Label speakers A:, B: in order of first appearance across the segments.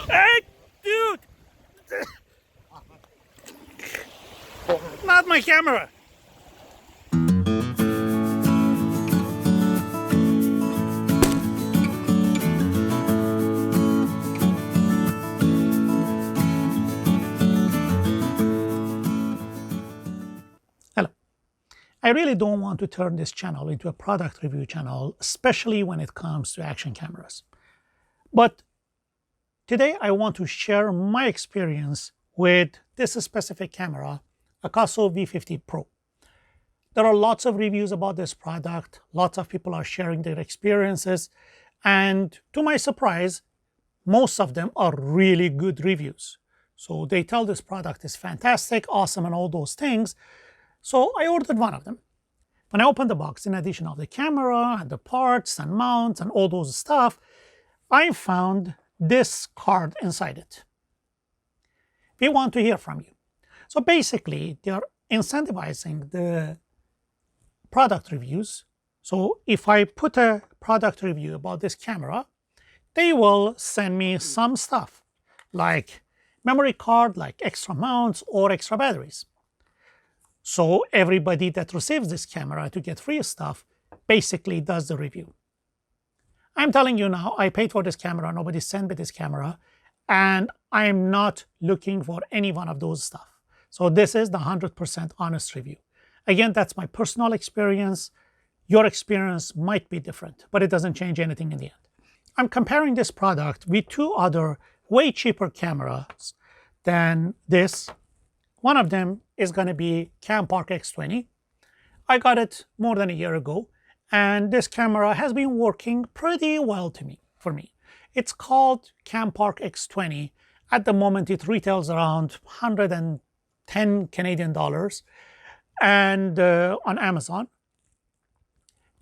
A: Hey, dude! Not my camera. Hello. I really don't want to turn this channel into a product review channel, especially when it comes to action cameras. But today I want to share my experience with this specific camera, AKASO V50 Pro. There are lots of reviews about this product, lots of people are sharing their experiences, and to my surprise, most of them are really good reviews. So they tell this product is fantastic, awesome, and all those things. So I ordered one of them. When I opened the box, in addition of the camera and the parts and mounts and all those stuff, I found this card inside it. We want to hear from you. So basically, they are incentivizing the product reviews. So if I put a product review about this camera, they will send me some stuff like memory card, like extra mounts or extra batteries. So everybody that receives this camera to get free stuff basically does the review. I'm telling you now, I paid for this camera, nobody sent me this camera, and I'm not looking for any one of those stuff. So this is the 100% honest review. Again, that's my personal experience. Your experience might be different, but it doesn't change anything in the end. I'm comparing this product with two other way cheaper cameras than this. One of them is going to be Campark X20. I got it more than a year ago, and this camera has been working pretty well for me. It's called Campark X20. At the moment, it retails around 110 Canadian dollars and on Amazon.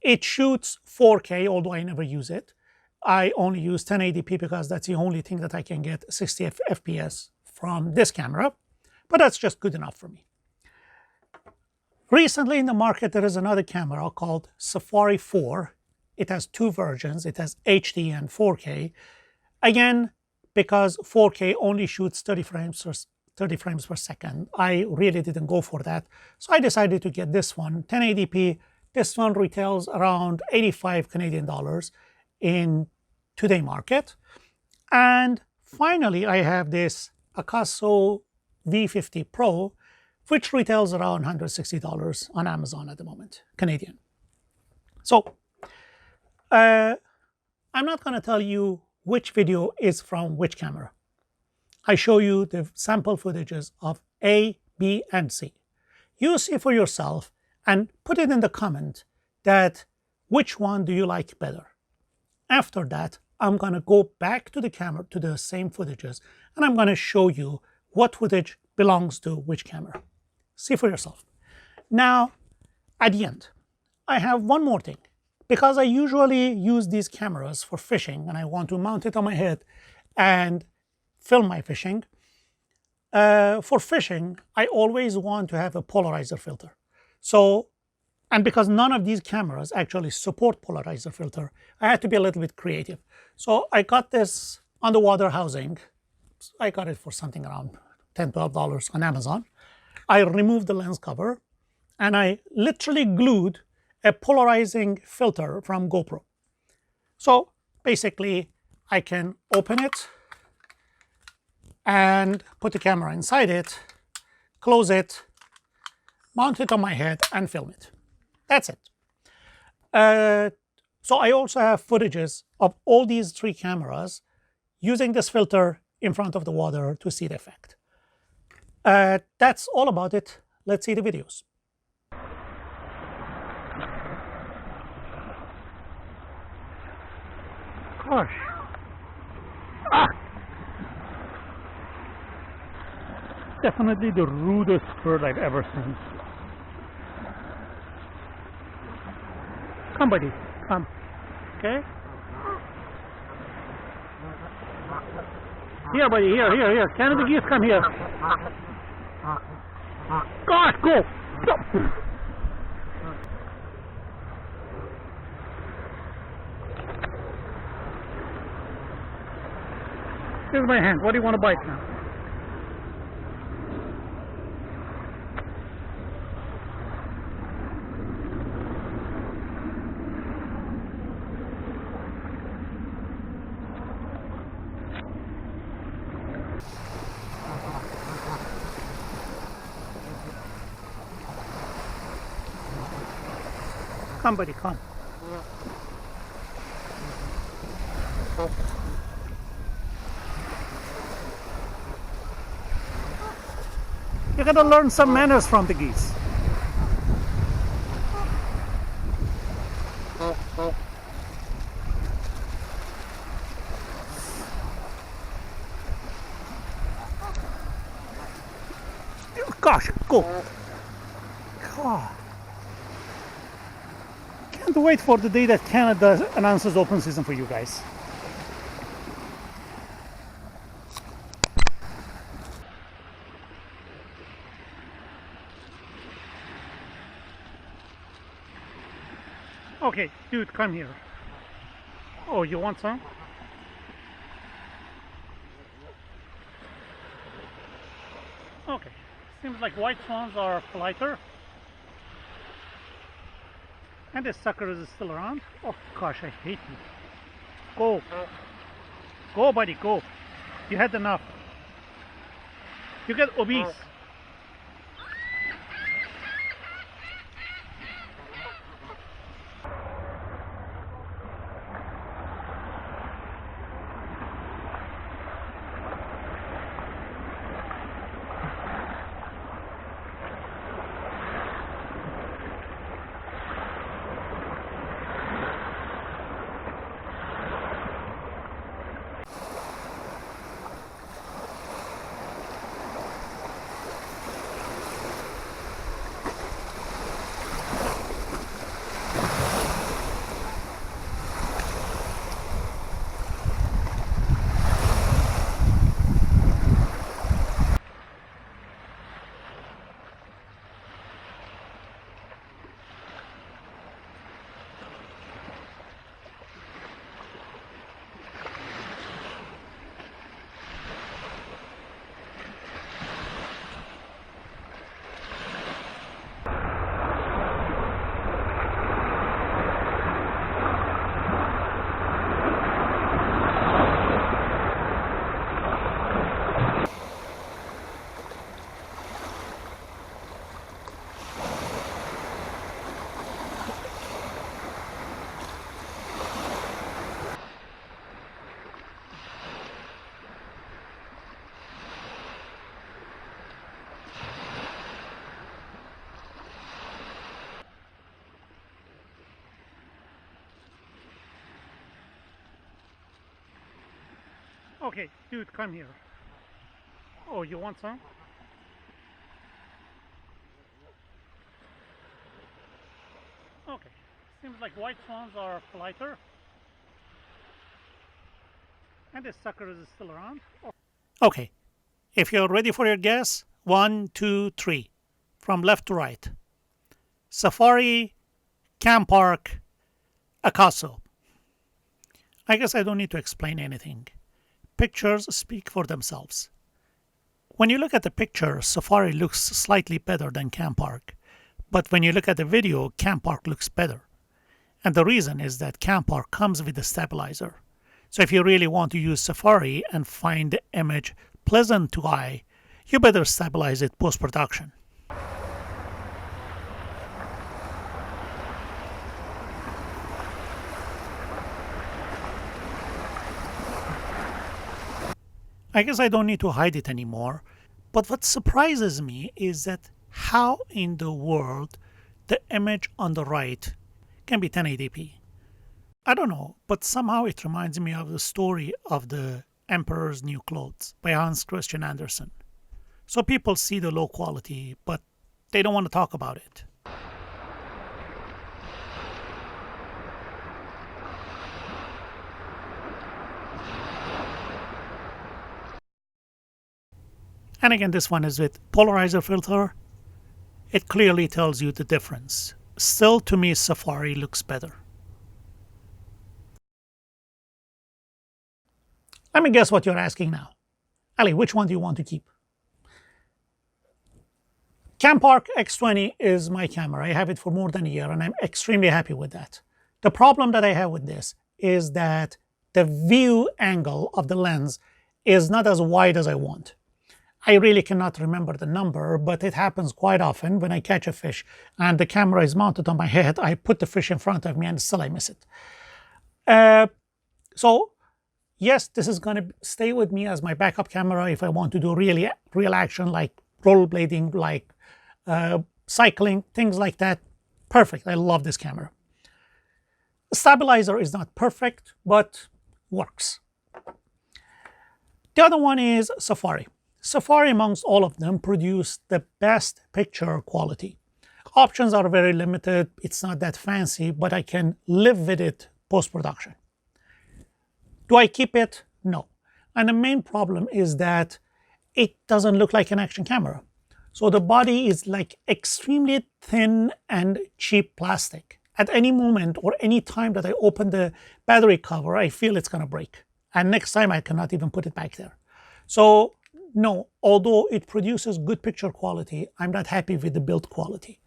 A: It shoots 4K, although I never use it. I only use 1080p because that's the only thing that I can get 60 FPS from this camera, but that's just good enough for me. Recently in the market, there is another camera called Safari 4. It has two versions. It has HD and 4K. Again, because 4K only shoots 30 frames per second, I really didn't go for that. So I decided to get this one, 1080p. This one retails around 85 Canadian dollars in today's market. And finally, I have this AKASO V50 Pro, which retails around $160 on Amazon at the moment, Canadian. So I'm not going to tell you which video is from which camera. I show you the sample footages of A, B, and C. You see for yourself and put it in the comment that which one do you like better. After that, I'm going to go back to the camera, to the same footages, and I'm going to show you what footage belongs to which camera. See for yourself. Now, at the end, I have one more thing. Because I usually use these cameras for fishing and I want to mount it on my head and film my fishing. For fishing, I always want to have a polarizer filter. So, and because none of these cameras actually support polarizer filter, I had to be a little bit creative. So I got this underwater housing. I got it for something around $10, $12 on Amazon. I removed the lens cover and I literally glued a polarizing filter from GoPro. So basically, I can open it and put the camera inside it, close it, mount it on my head, and film it. That's it. So I also have footages of all these three cameras using this filter in front of the water to see the effect. That's all about it. Let's see the videos. Gosh. Ah! Definitely the rudest bird I've ever seen. Come, buddy. Come. Okay? Here, buddy. Here. Canada geese, come here. God, go! Here's my hand. What do you want to bite now? Come, buddy, come. You gotta learn some manners from the geese. Gosh, go. God. Can't wait for the day that Canada announces open season for you guys. Okay, dude, come here. Oh, you want some? Okay, seems like white swans are politer. And this sucker is still around. Oh gosh, I hate you. Go. Go, buddy, go. You had enough. You get obese. Okay, dude, come here. Oh, you want some? Okay, seems like white swans are politer. And this sucker is still around. Oh. Okay, if you're ready for your guess, 1, 2, 3, from left to right. Safari, Campark, AKASO. I guess I don't need to explain anything. Pictures speak for themselves. When you look at the picture, Safari looks slightly better than Campark. But when you look at the video, Campark looks better. And the reason is that Campark comes with a stabilizer. So if you really want to use Safari and find the image pleasant to eye, you better stabilize it post-production. I guess I don't need to hide it anymore, but what surprises me is that how in the world the image on the right can be 1080p. I don't know, but somehow it reminds me of the story of the Emperor's New Clothes by Hans Christian Andersen. So people see the low quality, but they don't want to talk about it. And again, this one is with polarizer filter it clearly tells you the difference. Still, to me, Safari looks better. Let me guess what you're asking now. Ali, which one do you want to keep? Campark X20 is my camera. I have it for more than a year, and I'm extremely happy with that. The problem that I have with this is that the view angle of the lens is not as wide as I want. I really cannot remember the number, but it happens quite often when I catch a fish and the camera is mounted on my head. I put the fish in front of me and still I miss it. So yes, this is going to stay with me as my backup camera if I want to do really real action like rollerblading, like cycling, things like that. Perfect. I love this camera. Stabilizer is not perfect, but works. The other one is Safari. Safari, amongst all of them, produce the best picture quality. Options are very limited. It's not that fancy, but I can live with it post-production. Do I keep it? No. And the main problem is that it doesn't look like an action camera. So the body is like extremely thin and cheap plastic. At any moment or any time that I open the battery cover, I feel it's going to break. And next time I cannot even put it back there. So no, although it produces good picture quality, I'm not happy with the build quality.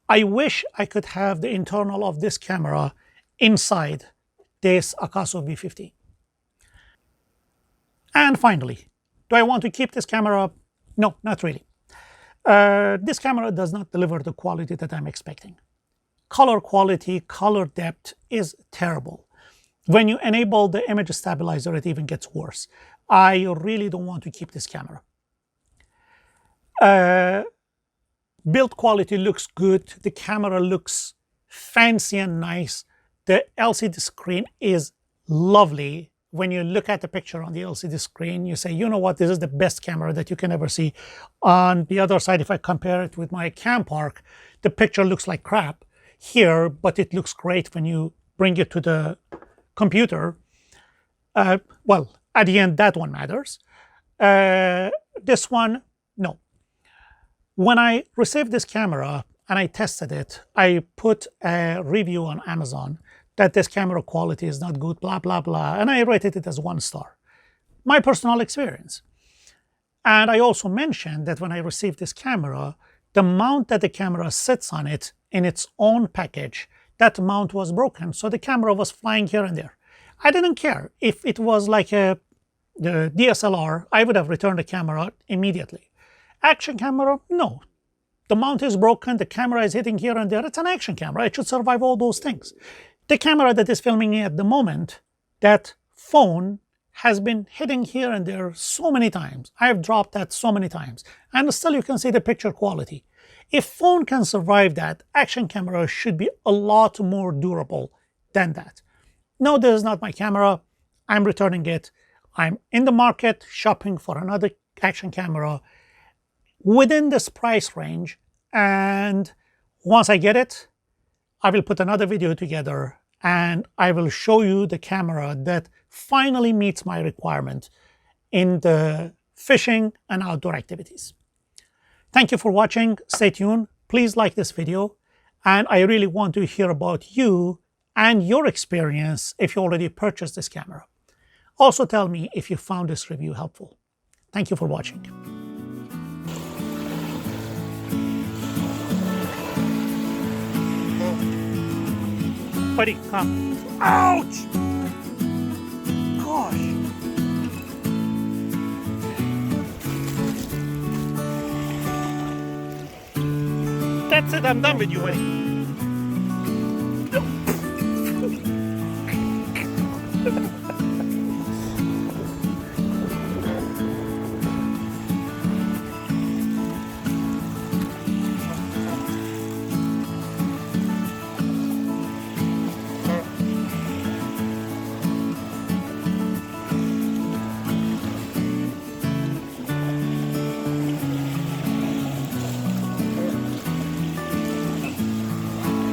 A: I wish I could have the internal of this camera inside this AKASO V50. And finally, do I want to keep this camera? No, not really. This camera does not deliver the quality that I'm expecting. Color quality, color depth is terrible. When you enable the image stabilizer, it even gets worse. I really don't want to keep this camera. Build quality looks good. The camera looks fancy and nice. The LCD screen is lovely. When you look at the picture on the LCD screen, you say, you know what, this is the best camera that you can ever see. On the other side, if I compare it with my Campark, the picture looks like crap here, but it looks great when you bring it to the computer. Well, at the end, that one matters. This one, no. When I received this camera and I tested it, I put a review on Amazon that this camera quality is not good, blah, blah, blah, and I rated it as 1 star. My personal experience. And I also mentioned that when I received this camera, the mount that the camera sits on it in its own package, that mount was broken, so the camera was flying here and there. I didn't care. If it was like the DSLR, I would have returned the camera immediately. Action camera, no. The mount is broken, the camera is hitting here and there. It's an action camera. It should survive all those things. The camera that is filming me at the moment, that phone has been hitting here and there so many times. I have dropped that so many times. And still you can see the picture quality. If phone can survive that, action camera should be a lot more durable than that. No, this is not my camera. I'm returning it. I'm in the market shopping for another action camera within this price range. And once I get it, I will put another video together and I will show you the camera that finally meets my requirement in the fishing and outdoor activities. Thank you for watching. Stay tuned. Please like this video. And I really want to hear about you and your experience if you already purchased this camera. Also tell me if you found this review helpful. Thank you for watching. Buddy, come. Ouch! Gosh. That's it, I'm done with you, buddy.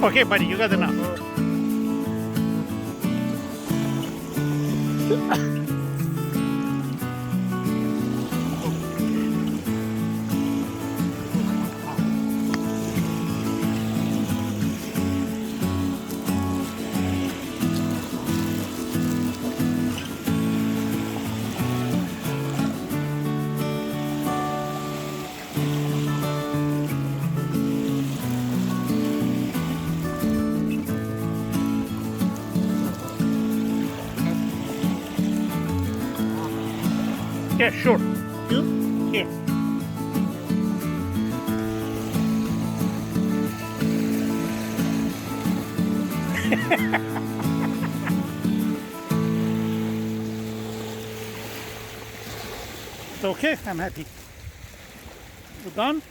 A: Okay, buddy, you got enough. Yeah, sure. You here. It's okay, I'm happy. You done?